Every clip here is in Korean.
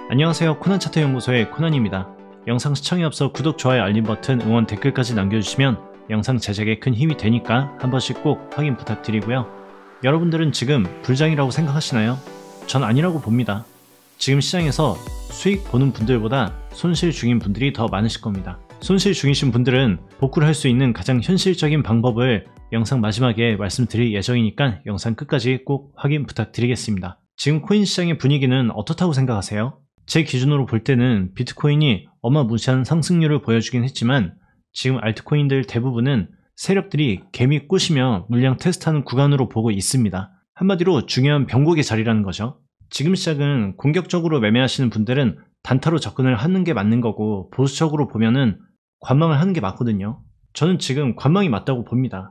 안녕하세요. 코난차트 연구소의 코난입니다. 영상 시청에 앞서 구독, 좋아요, 알림 버튼, 응원, 댓글까지 남겨주시면 영상 제작에 큰 힘이 되니까 한 번씩 꼭 확인 부탁드리고요. 여러분들은 지금 불장이라고 생각하시나요? 전 아니라고 봅니다. 지금 시장에서 수익 보는 분들보다 손실 중인 분들이 더 많으실 겁니다. 손실 중이신 분들은 복구를 할 수 있는 가장 현실적인 방법을 영상 마지막에 말씀드릴 예정이니까 영상 끝까지 꼭 확인 부탁드리겠습니다. 지금 코인 시장의 분위기는 어떻다고 생각하세요? 제 기준으로 볼 때는 비트코인이 어마무시한 상승률을 보여주긴 했지만 지금 알트코인들 대부분은 세력들이 개미 꾸시며 물량 테스트하는 구간으로 보고 있습니다. 한마디로 중요한 변곡의 자리라는 거죠. 지금 시작은 공격적으로 매매하시는 분들은 단타로 접근을 하는 게 맞는 거고, 보수적으로 보면은 관망을 하는 게 맞거든요. 저는 지금 관망이 맞다고 봅니다.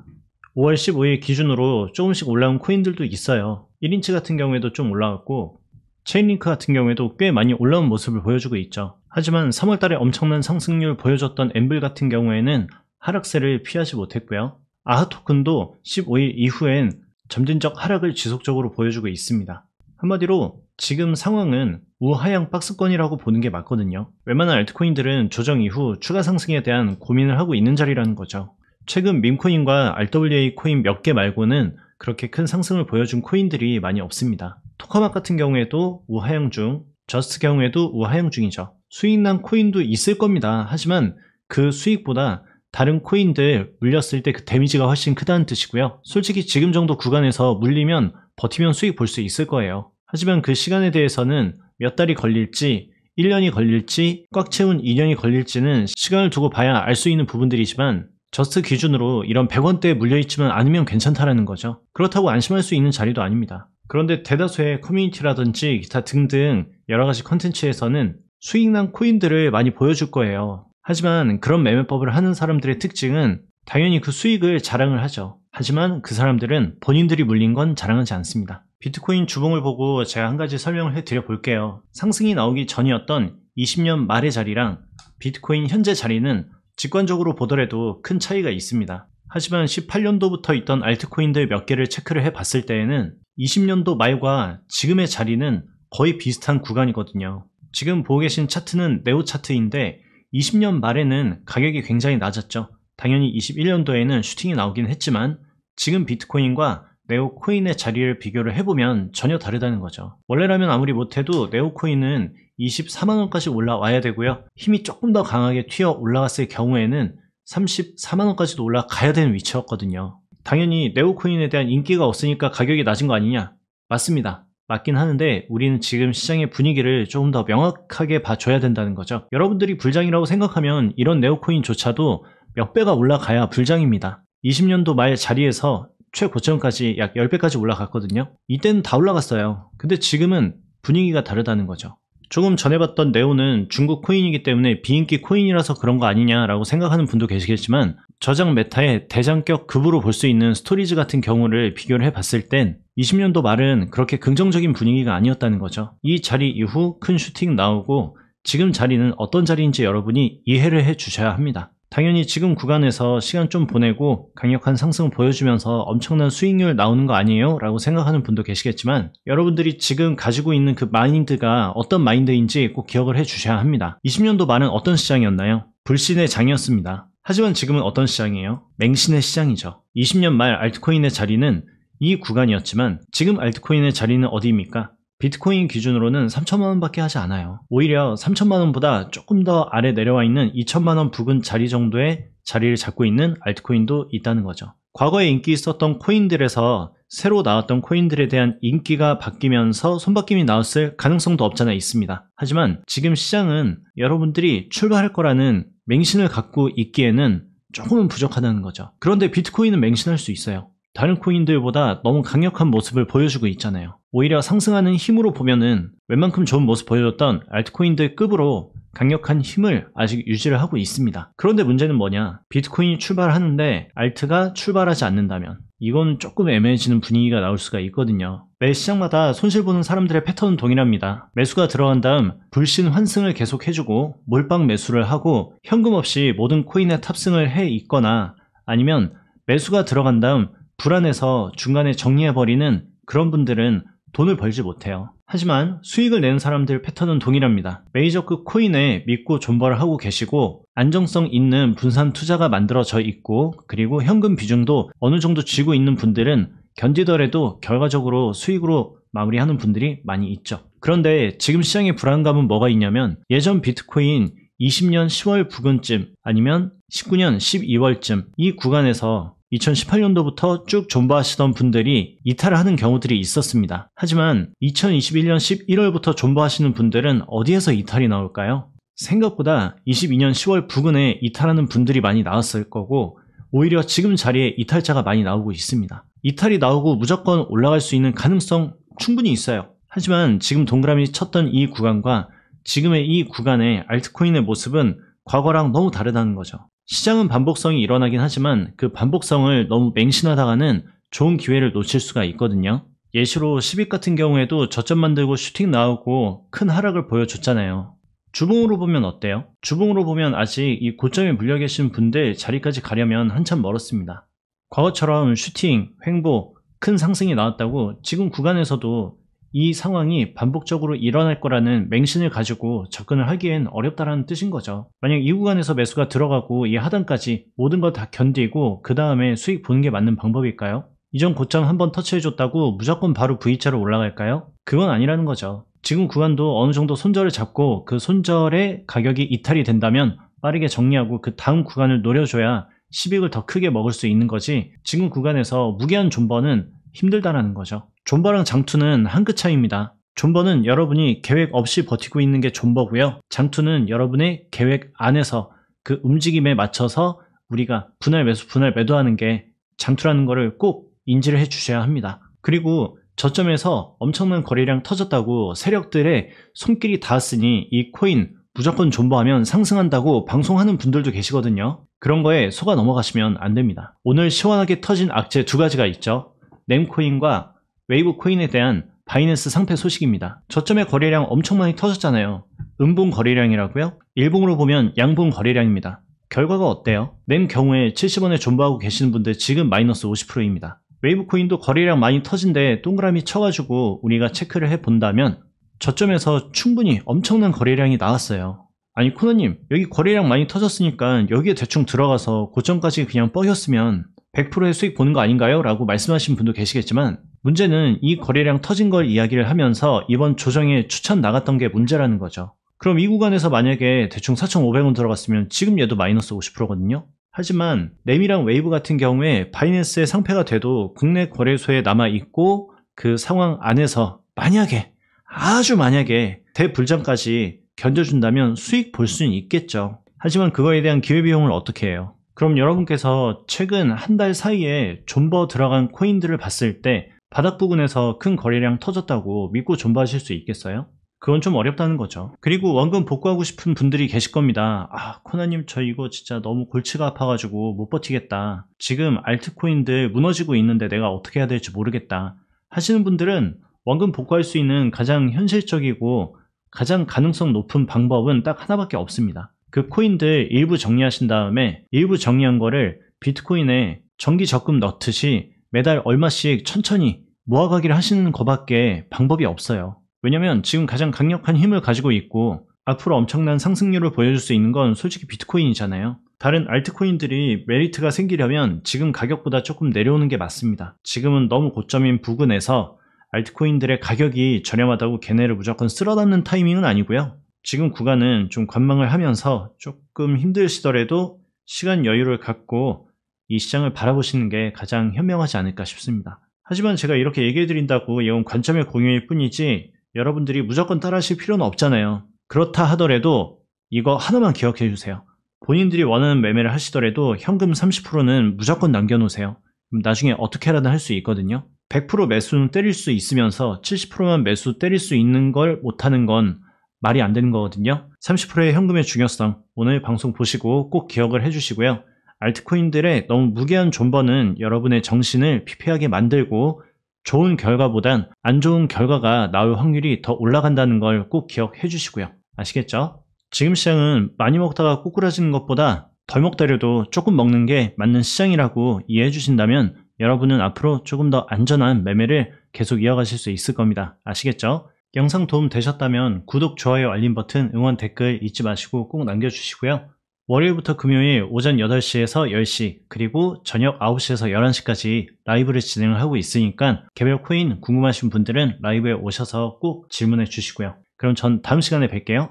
5월 15일 기준으로 조금씩 올라온 코인들도 있어요. 1인치 같은 경우에도 좀 올라왔고, 체인링크 같은 경우에도 꽤 많이 올라온 모습을 보여주고 있죠. 하지만 3월달에 엄청난 상승률 보여줬던 엠블 같은 경우에는 하락세를 피하지 못했고요. 아하 토큰도 15일 이후엔 점진적 하락을 지속적으로 보여주고 있습니다. 한마디로 지금 상황은 우하향 박스권이라고 보는 게 맞거든요. 웬만한 알트코인들은 조정 이후 추가 상승에 대한 고민을 하고 있는 자리라는 거죠. 최근 밈코인과 RWA 코인 몇 개 말고는 그렇게 큰 상승을 보여준 코인들이 많이 없습니다. 토카막 같은 경우에도 우하향 중, 저스트 경우에도 우하향 중이죠. 수익난 코인도 있을 겁니다. 하지만 그 수익보다 다른 코인들 물렸을 때 그 데미지가 훨씬 크다는 뜻이고요. 솔직히 지금 정도 구간에서 물리면 버티면 수익 볼 수 있을 거예요. 하지만 그 시간에 대해서는 몇 달이 걸릴지, 1년이 걸릴지, 꽉 채운 2년이 걸릴지는 시간을 두고 봐야 알 수 있는 부분들이지만 저스트 기준으로 이런 100원대에 물려있지만 않으면 괜찮다라는 거죠. 그렇다고 안심할 수 있는 자리도 아닙니다. 그런데 대다수의 커뮤니티라든지 기타 등등 여러가지 컨텐츠에서는 수익난 코인들을 많이 보여줄 거예요. 하지만 그런 매매법을 하는 사람들의 특징은 당연히 그 수익을 자랑을 하죠. 하지만 그 사람들은 본인들이 물린 건 자랑하지 않습니다. 비트코인 주봉을 보고 제가 한 가지 설명을 해드려 볼게요. 상승이 나오기 전이었던 20년 말의 자리랑 비트코인 현재 자리는 직관적으로 보더라도 큰 차이가 있습니다. 하지만 18년도부터 있던 알트코인들 몇 개를 체크를 해봤을 때에는 20년도 말과 지금의 자리는 거의 비슷한 구간이거든요. 지금 보고 계신 차트는 네오 차트인데 20년 말에는 가격이 굉장히 낮았죠. 당연히 21년도에는 슈팅이 나오긴 했지만 지금 비트코인과 네오코인의 자리를 비교를 해보면 전혀 다르다는 거죠. 원래라면 아무리 못해도 네오코인은 24만원까지 올라와야 되고요. 힘이 조금 더 강하게 튀어 올라갔을 경우에는 34만원까지도 올라가야 되는 위치였거든요. 당연히 네오코인에 대한 인기가 없으니까 가격이 낮은 거 아니냐? 맞습니다. 맞긴 하는데 우리는 지금 시장의 분위기를 조금 더 명확하게 봐줘야 된다는 거죠. 여러분들이 불장이라고 생각하면 이런 네오코인조차도 몇 배가 올라가야 불장입니다. 20년도 말 자리에서 최고점까지 약 10배까지 올라갔거든요. 이때는 다 올라갔어요. 근데 지금은 분위기가 다르다는 거죠. 조금 전에 봤던 네오는 중국 코인이기 때문에 비인기 코인이라서 그런 거 아니냐라고 생각하는 분도 계시겠지만 저장 메타의 대장격 급으로 볼 수 있는 스토리지 같은 경우를 비교를 해봤을 땐 20년도 말은 그렇게 긍정적인 분위기가 아니었다는 거죠. 이 자리 이후 큰 슈팅 나오고 지금 자리는 어떤 자리인지 여러분이 이해를 해 주셔야 합니다. 당연히 지금 구간에서 시간 좀 보내고 강력한 상승 보여주면서 엄청난 수익률 나오는 거 아니에요? 라고 생각하는 분도 계시겠지만 여러분들이 지금 가지고 있는 그 마인드가 어떤 마인드인지 꼭 기억을 해 주셔야 합니다. 20년도 말은 어떤 시장이었나요? 불신의 장이었습니다. 하지만 지금은 어떤 시장이에요? 맹신의 시장이죠. 20년 말 알트코인의 자리는 이 구간이었지만 지금 알트코인의 자리는 어디입니까? 비트코인 기준으로는 3천만원 밖에 하지 않아요. 오히려 3천만원보다 조금 더 아래 내려와 있는 2천만원 부근 자리 정도의 자리를 잡고 있는 알트코인도 있다는 거죠. 과거에 인기 있었던 코인들에서 새로 나왔던 코인들에 대한 인기가 바뀌면서 손바뀜이 나왔을 가능성도 없잖아 있습니다. 하지만 지금 시장은 여러분들이 출발할 거라는 맹신을 갖고 있기에는 조금은 부족하다는 거죠. 그런데 비트코인은 맹신할 수 있어요. 다른 코인들보다 너무 강력한 모습을 보여주고 있잖아요. 오히려 상승하는 힘으로 보면은 웬만큼 좋은 모습 보여줬던 알트코인들 급으로 강력한 힘을 아직 유지를 하고 있습니다. 그런데 문제는 뭐냐? 비트코인이 출발하는데 알트가 출발하지 않는다면 이건 조금 애매해지는 분위기가 나올 수가 있거든요. 매 시장마다 손실 보는 사람들의 패턴은 동일합니다. 매수가 들어간 다음 불신 환승을 계속 해주고 몰빵 매수를 하고 현금 없이 모든 코인에 탑승을 해 있거나 아니면 매수가 들어간 다음 불안해서 중간에 정리해버리는 그런 분들은 돈을 벌지 못해요. 하지만 수익을 내는 사람들 패턴은 동일합니다. 메이저급 코인에 믿고 존버를 하고 계시고 안정성 있는 분산 투자가 만들어져 있고 그리고 현금 비중도 어느 정도 쥐고 있는 분들은 견디더라도 결과적으로 수익으로 마무리하는 분들이 많이 있죠. 그런데 지금 시장의 불안감은 뭐가 있냐면 예전 비트코인 20년 10월 부근쯤 아니면 19년 12월쯤 이 구간에서 2018년도부터 쭉 존버하시던 분들이 이탈을 하는 경우들이 있었습니다. 하지만 2021년 11월부터 존버하시는 분들은 어디에서 이탈이 나올까요? 생각보다 22년 10월 부근에 이탈하는 분들이 많이 나왔을 거고 오히려 지금 자리에 이탈자가 많이 나오고 있습니다. 이탈이 나오고 무조건 올라갈 수 있는 가능성 충분히 있어요. 하지만 지금 동그라미 쳤던 이 구간과 지금의 이 구간의 알트코인의 모습은 과거랑 너무 다르다는 거죠. 시장은 반복성이 일어나긴 하지만 그 반복성을 너무 맹신하다가는 좋은 기회를 놓칠 수가 있거든요. 예시로 10익 같은 경우에도 저점 만들고 슈팅 나오고 큰 하락을 보여줬잖아요. 주봉으로 보면 어때요? 주봉으로 보면 아직 이 고점에 물려 계신 분들 자리까지 가려면 한참 멀었습니다. 과거처럼 슈팅, 횡보, 큰 상승이 나왔다고 지금 구간에서도 이 상황이 반복적으로 일어날 거라는 맹신을 가지고 접근을 하기엔 어렵다라는 뜻인 거죠. 만약 이 구간에서 매수가 들어가고 이 하단까지 모든 걸 다 견디고 그 다음에 수익 보는 게 맞는 방법일까요? 이전 고점 한번 터치해줬다고 무조건 바로 V자로 올라갈까요? 그건 아니라는 거죠. 지금 구간도 어느 정도 손절을 잡고 그 손절의 가격이 이탈이 된다면 빠르게 정리하고 그 다음 구간을 노려줘야 수익을 더 크게 먹을 수 있는 거지 지금 구간에서 무기한 존버는 힘들다라는 거죠. 존버랑 장투는 한 끗 차이입니다. 존버는 여러분이 계획 없이 버티고 있는 게 존버고요. 장투는 여러분의 계획 안에서 그 움직임에 맞춰서 우리가 분할 매수, 분할 매도하는 게 장투라는 거를 꼭 인지를 해 주셔야 합니다. 그리고 저점에서 엄청난 거래량 터졌다고 세력들의 손길이 닿았으니 이 코인 무조건 존버하면 상승한다고 방송하는 분들도 계시거든요. 그런 거에 속아 넘어가시면 안 됩니다. 오늘 시원하게 터진 악재 두 가지가 있죠. 넴코인과 웨이브 코인에 대한 바이낸스 상패 소식입니다. 저점의 거래량 엄청 많이 터졌잖아요. 음봉 거래량이라고요? 일봉으로 보면 양봉 거래량입니다. 결과가 어때요? 넴 경우에 70원에 존버하고 계시는 분들 지금 마이너스 50%입니다. 웨이브 코인도 거래량 많이 터진데 동그라미 쳐가지고 우리가 체크를 해본다면 저점에서 충분히 엄청난 거래량이 나왔어요. 아니 코너님 여기 거래량 많이 터졌으니까 여기에 대충 들어가서 고점까지 그냥 뻐겼으면 100%의 수익 보는 거 아닌가요? 라고 말씀하신 분도 계시겠지만 문제는 이 거래량 터진 걸 이야기를 하면서 이번 조정에 추천 나갔던 게 문제라는 거죠. 그럼 이 구간에서 만약에 대충 4,500원 들어갔으면 지금 얘도 마이너스 50%거든요. 하지만 넴이랑 웨이브 같은 경우에 바이낸스의 상패가 돼도 국내 거래소에 남아있고 그 상황 안에서 만약에 아주 만약에 대불장까지 견뎌준다면 수익 볼 수는 있겠죠. 하지만 그거에 대한 기회비용을 어떻게 해요? 그럼 여러분께서 최근 한 달 사이에 존버 들어간 코인들을 봤을 때 바닥 부근에서 큰 거래량 터졌다고 믿고 존버하실 수 있겠어요? 그건 좀 어렵다는 거죠. 그리고 원금 복구하고 싶은 분들이 계실 겁니다. 아 코나님 저 이거 진짜 너무 골치가 아파가지고 못 버티겠다. 지금 알트코인들 무너지고 있는데 내가 어떻게 해야 될지 모르겠다 하시는 분들은 원금 복구할 수 있는 가장 현실적이고 가장 가능성 높은 방법은 딱 하나밖에 없습니다. 그 코인들 일부 정리하신 다음에 일부 정리한 거를 비트코인에 정기 적금 넣듯이 매달 얼마씩 천천히 모아가기를 하시는 것밖에 방법이 없어요. 왜냐면 지금 가장 강력한 힘을 가지고 있고 앞으로 엄청난 상승률을 보여줄 수 있는 건 솔직히 비트코인이잖아요. 다른 알트코인들이 메리트가 생기려면 지금 가격보다 조금 내려오는 게 맞습니다. 지금은 너무 고점인 부근에서 알트코인들의 가격이 저렴하다고 걔네를 무조건 쓸어담는 타이밍은 아니고요. 지금 구간은 좀 관망을 하면서 조금 힘드시더라도 시간 여유를 갖고 이 시장을 바라보시는 게 가장 현명하지 않을까 싶습니다. 하지만 제가 이렇게 얘기해 드린다고 이건 관점의 공유일 뿐이지 여러분들이 무조건 따라하실 필요는 없잖아요. 그렇다 하더라도 이거 하나만 기억해 주세요. 본인들이 원하는 매매를 하시더라도 현금 30%는 무조건 남겨놓으세요. 그럼 나중에 어떻게라도 할 수 있거든요. 100% 매수는 때릴 수 있으면서 70%만 매수 때릴 수 있는 걸 못하는 건 말이 안 되는 거거든요. 30%의 현금의 중요성 오늘 방송 보시고 꼭 기억을 해주시고요. 알트코인들의 너무 무게한 존버는 여러분의 정신을 피폐하게 만들고 좋은 결과보단 안 좋은 결과가 나올 확률이 더 올라간다는 걸 꼭 기억해 주시고요. 아시겠죠? 지금 시장은 많이 먹다가 꼬꾸라지는 것보다 덜 먹더라도 조금 먹는 게 맞는 시장이라고 이해해 주신다면 여러분은 앞으로 조금 더 안전한 매매를 계속 이어가실 수 있을 겁니다. 아시겠죠? 영상 도움 되셨다면 구독, 좋아요, 알림 버튼, 응원 댓글 잊지 마시고 꼭 남겨주시고요. 월요일부터 금요일 오전 8시에서 10시 그리고 저녁 9시에서 11시까지 라이브를 진행을 하고 있으니까 개별 코인 궁금하신 분들은 라이브에 오셔서 꼭 질문해 주시고요. 그럼 전 다음 시간에 뵐게요.